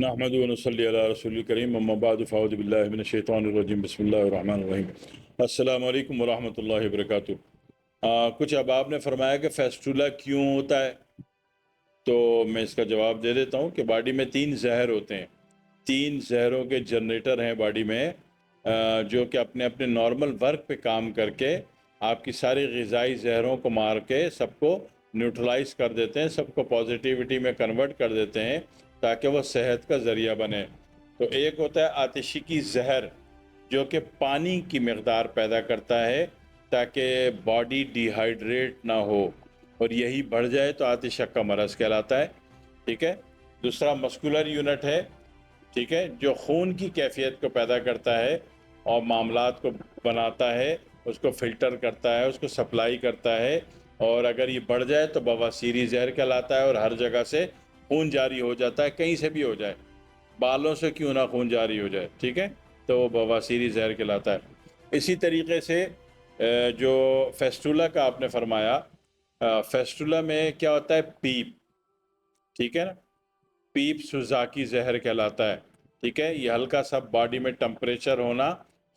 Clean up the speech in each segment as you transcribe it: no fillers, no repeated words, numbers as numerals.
نحمد و نصلی علی رسول الکریم اما بعد فاعوذ باللہ من الشیطان الرجیم بسم اللہ الرحمن الرحیم السلام علیکم ورحمۃ اللہ وبرکاتہ۔ کچھ اب آپ نے فرمایا کہ فیسٹولا کیوں ہوتا ہے، تو میں اس کا جواب دے دیتا ہوں کہ باڈی میں 3 زہر ہوتے ہیں، 3 زہروں کے جنریٹر ہیں باڈی میں، جو کہ اپنے اپنے نارمل ورک پہ کام کر کے آپ کی ساری غذائی زہروں کو مار کے سب کو نیوٹرلائز کر دیتے ہیں، سب کو پازیٹیوٹی میں کنورٹ کر دیتے ہیں تاکہ وہ صحت کا ذریعہ بنے۔ تو ایک ہوتا ہے آتشی کی زہر، جو کہ پانی کی مقدار پیدا کرتا ہے تاکہ باڈی ڈی ہائیڈریٹ نہ ہو اور یہی بڑھ جائے تو آتشہ کا مرض کہلاتا ہے، ٹھیک ہے۔ دوسرا مسکولر یونٹ ہے، ٹھیک ہے، جو خون کی کیفیت کو پیدا کرتا ہے اور معاملات کو بناتا ہے، اس کو فلٹر کرتا ہے، اس کو سپلائی کرتا ہے، اور اگر یہ بڑھ جائے تو بواسیری زہر کہلاتا ہے اور ہر جگہ سے خون جاری ہو جاتا ہے، کہیں سے بھی ہو جائے، بالوں سے کیوں نہ خون جاری ہو جائے، ٹھیک ہے، تو وہ بواسیری زہر کہلاتا ہے۔ اسی طریقے سے جو فیسٹولا کا آپ نے فرمایا، فیسٹولا میں کیا ہوتا ہے، پیپ، ٹھیک ہے نا، پیپ سوزاکی زہر کہلاتا ہے، ٹھیک ہے۔ یہ ہلکا سا باڈی میں ٹمپریچر ہونا،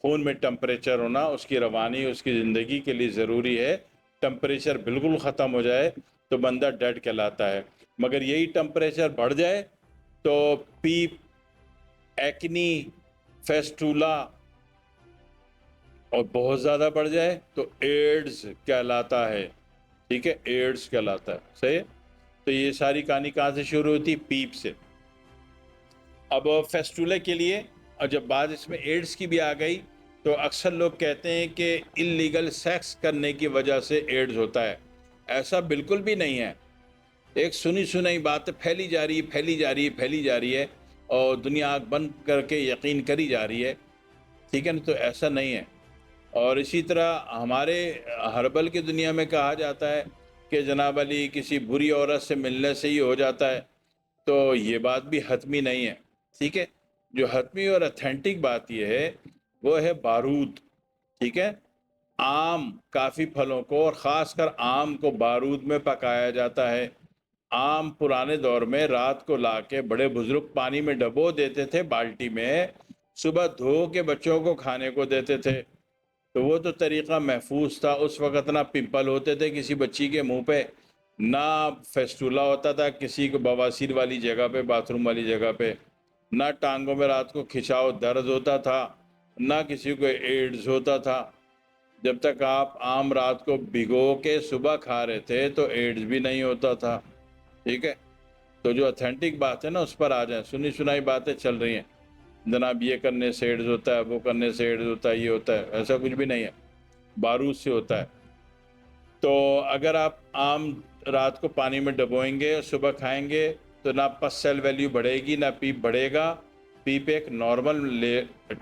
خون میں ٹمپریچر ہونا اس کی روانی، اس کی زندگی کے لیے ضروری ہے۔ ٹمپریچر بالکل ختم ہو جائے تو بندہ ڈیڈ کہلاتا ہے، مگر یہی ٹمپریچر بڑھ جائے تو پیپ، ایکنی، فیسٹولا اور بہت زیادہ بڑھ جائے تو ایڈز کہلاتا ہے، ٹھیک ہے، ایڈز کہلاتا ہے، صحیح ہے۔ تو یہ ساری کہانی کہاں سے شروع ہوتی؟ پیپ سے۔ اب فیسٹولے کے لیے، اور جب بعد اس میں ایڈز کی بھی آ گئی تو اکثر لوگ کہتے ہیں کہ انلیگل سیکس کرنے کی وجہ سے ایڈز ہوتا ہے۔ ایسا بالکل بھی نہیں ہے، ایک سنی سنائی بات پھیلی جا رہی ہے، پھیلی جا رہی ہے، پھیلی جا رہی ہے، اور دنیا آنکھ بند کر کے یقین کری جا رہی ہے، ٹھیک ہے نا، تو ایسا نہیں ہے۔ اور اسی طرح ہمارے ہربل کی دنیا میں کہا جاتا ہے کہ جناب علی کسی بری عورت سے ملنے سے ہی ہو جاتا ہے، تو یہ بات بھی حتمی نہیں ہے، ٹھیک ہے۔ جو حتمی اور اتھینٹک بات یہ ہے وہ ہے بارود، ٹھیک ہے۔ آم، کافی پھلوں کو اور خاص کر آم کو بارود میں پکایا جاتا ہے۔ آم پرانے دور میں رات کو لا کے بڑے بزرگ پانی میں ڈبو دیتے تھے بالٹی میں، صبح دھو کے بچوں کو کھانے کو دیتے تھے، تو وہ تو طریقہ محفوظ تھا۔ اس وقت نہ پمپل ہوتے تھے کسی بچی کے منہ پہ، نہ فیسٹولا ہوتا تھا کسی کو بواسیر والی جگہ پہ، باتھ روم والی جگہ پہ، نہ ٹانگوں میں رات کو کھچاؤ درد ہوتا تھا، نہ کسی کو ایڈز ہوتا تھا۔ جب تک آپ آم رات کو بھگو کے صبح کھا رہے تھے تو ایڈز بھی نہیں ہوتا تھا، ٹھیک ہے۔ تو جو اتھینٹک بات ہے نا اس پر آ جائیں، سنی سنائی باتیں چل رہی ہیں، جناب یہ کرنے سے ایڈز ہوتا ہے، وہ کرنے سے ایڈز ہوتا ہے، یہ ہوتا ہے، ایسا کچھ بھی نہیں ہے، بارود سے ہوتا ہے۔ تو اگر آپ آم رات کو پانی میں ڈبوئیں گے، صبح کھائیں گے، تو نہ پس سیل ویلیو بڑھے گی، نہ پیپ بڑھے گا۔ پیپ ایک نارمل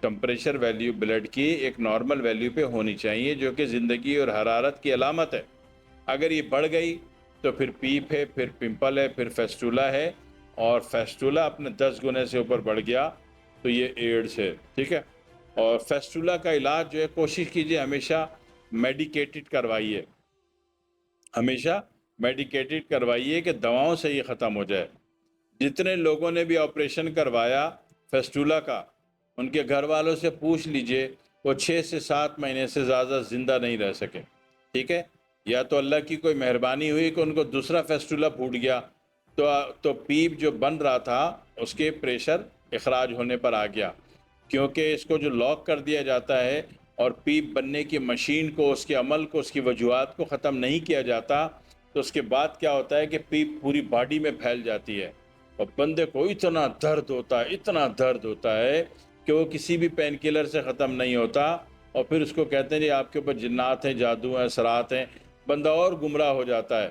ٹمپریچر ویلیو بلڈ کی ایک نارمل ویلیو پہ ہونی چاہیے، جو کہ زندگی اور حرارت کی علامت ہے۔ اگر یہ بڑھ گئی تو پھر پیپ ہے، پھر پمپل ہے، پھر فیسٹولا ہے، اور فیسٹولا اپنے 10 گنے سے اوپر بڑھ گیا تو یہ ایڈز ہے، ٹھیک ہے۔ اور فیسٹولا کا علاج جو ہے کوشش کیجئے ہمیشہ میڈیکیٹڈ کروائیے، ہمیشہ میڈیکیٹڈ کروائیے کہ دواؤں سے یہ ختم ہو جائے۔ جتنے لوگوں نے بھی آپریشن کروایا فیسٹولا کا، ان کے گھر والوں سے پوچھ لیجئے، وہ 6 سے 7 مہینے سے زیادہ زندہ نہیں رہ سکے، ٹھیک ہے۔ یا تو اللہ کی کوئی مہربانی ہوئی کہ ان کو دوسرا فیسٹولا پھوٹ گیا، تو پیپ جو بن رہا تھا اس کے پریشر اخراج ہونے پر آ گیا، کیونکہ اس کو جو لاک کر دیا جاتا ہے اور پیپ بننے کی مشین کو، اس کے عمل کو، اس کی وجوہات کو ختم نہیں کیا جاتا، تو اس کے بعد کیا ہوتا ہے کہ پیپ پوری باڈی میں پھیل جاتی ہے، اور بندے کو اتنا درد ہوتا ہے، اتنا درد ہوتا ہے کہ وہ کسی بھی پین کلر سے ختم نہیں ہوتا، اور پھر اس کو کہتے ہیں جی آپ کے اوپر جنات ہیں، جادو ہیں، اثرات ہیں، بندہ اور گمراہ ہو جاتا ہے۔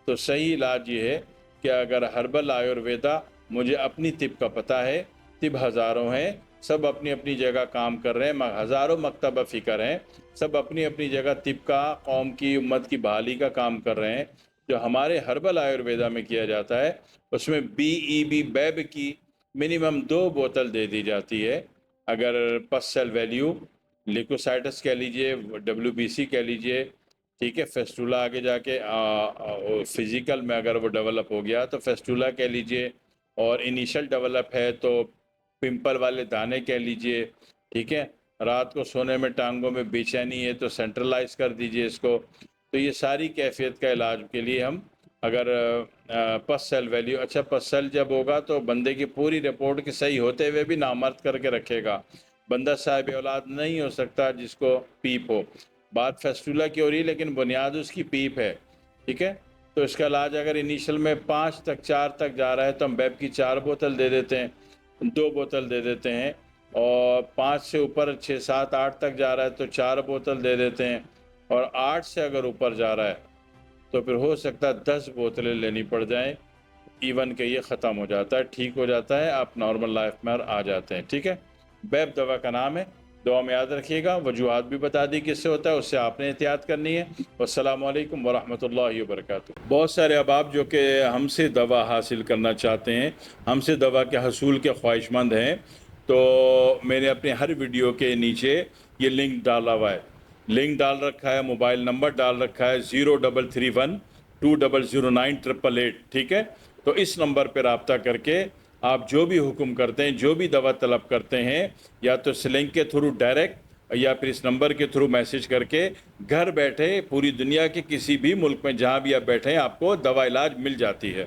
تو صحیح علاج یہ ہے کہ اگر ہربل آیورویدا، مجھے اپنی طب کا پتہ ہے، طب ہزاروں ہیں، سب اپنی اپنی جگہ کام کر رہے ہیں، ہزاروں مکتبہ فکر ہیں، سب اپنی اپنی جگہ طب کا، قوم کی، امت کی بحالی کا کام کر رہے ہیں۔ جو ہمارے ہربل آیورویدا میں کیا جاتا ہے اس میں BEB بیب کی منیمم 2 بوتل دے دی جاتی ہے۔ اگر پس سیل ویلیو، لیکوسائٹس کہہ لیجئے، WBC کہہ لیجئے، ٹھیک ہے، فیسٹولا آگے جا کے فزیکل میں اگر وہ ڈیولپ ہو گیا تو فیسٹولا کہہ لیجئے، اور انیشل ڈیولپ ہے تو پمپل والے دانے کہہ لیجئے، ٹھیک ہے، رات کو سونے میں ٹانگوں میں بے چینی ہے تو سینٹرلائز کر دیجئے اس کو. تو یہ ساری کیفیت کا علاج کے لیے ہم اگر پس سیل ویلیو، اچھا پس سیل جب ہوگا تو بندے کی پوری رپورٹ کے صحیح ہوتے ہوئے بھی نامرد کر کے رکھے گا. بندہ صاحب اولاد نہیں ہو سکتا جس کو پیپ ہو. بات فیسٹولا کی ہو رہی ہے لیکن بنیاد اس کی پیپ ہے، ٹھیک ہے. تو اس کا علاج اگر انیشل میں 5 تک 4 تک جا رہا ہے تو ہم بیب کی 4 بوتل دے دیتے ہیں، 2 بوتل دے دیتے ہیں. اور 5 سے اوپر 6 7 8 تک جا رہا ہے تو 4 بوتل دے دیتے ہیں. اور 8 سے اگر اوپر جا رہا ہے تو پھر ہو سکتا ہے 10 بوتلیں لینی پڑ جائیں. ایون کہ یہ ختم ہو جاتا ہے، ٹھیک ہو جاتا ہے، آپ نارمل لائف میں آ جاتے ہیں. ٹھیک ہے، بیب دوا کا نام ہے. دعا میں یاد رکھیے گا. وجوہات بھی بتا دی کس سے ہوتا ہے، اس سے آپ نے احتیاط کرنی ہے. والسلام علیکم ورحمۃ اللہ وبرکاتہ. بہت سارے احباب جو کہ ہم سے دوا حاصل کرنا چاہتے ہیں، ہم سے دوا کے حصول کے خواہش مند ہیں، تو میں نے اپنے ہر ویڈیو کے نیچے یہ لنک ڈالا ہوا ہے. لنک ڈال رکھا ہے، موبائل نمبر ڈال رکھا ہے 033120098888. ٹھیک ہے، تو اس نمبر پہ رابطہ کر کے آپ جو بھی حکم کرتے ہیں، جو بھی دوا طلب کرتے ہیں، یا تو اس لنک کے تھرو ڈائریکٹ یا پھر اس نمبر کے تھرو میسج کر کے گھر بیٹھے پوری دنیا کے کسی بھی ملک میں جہاں بھی آپ بیٹھے ہیں آپ کو دوا علاج مل جاتی ہے.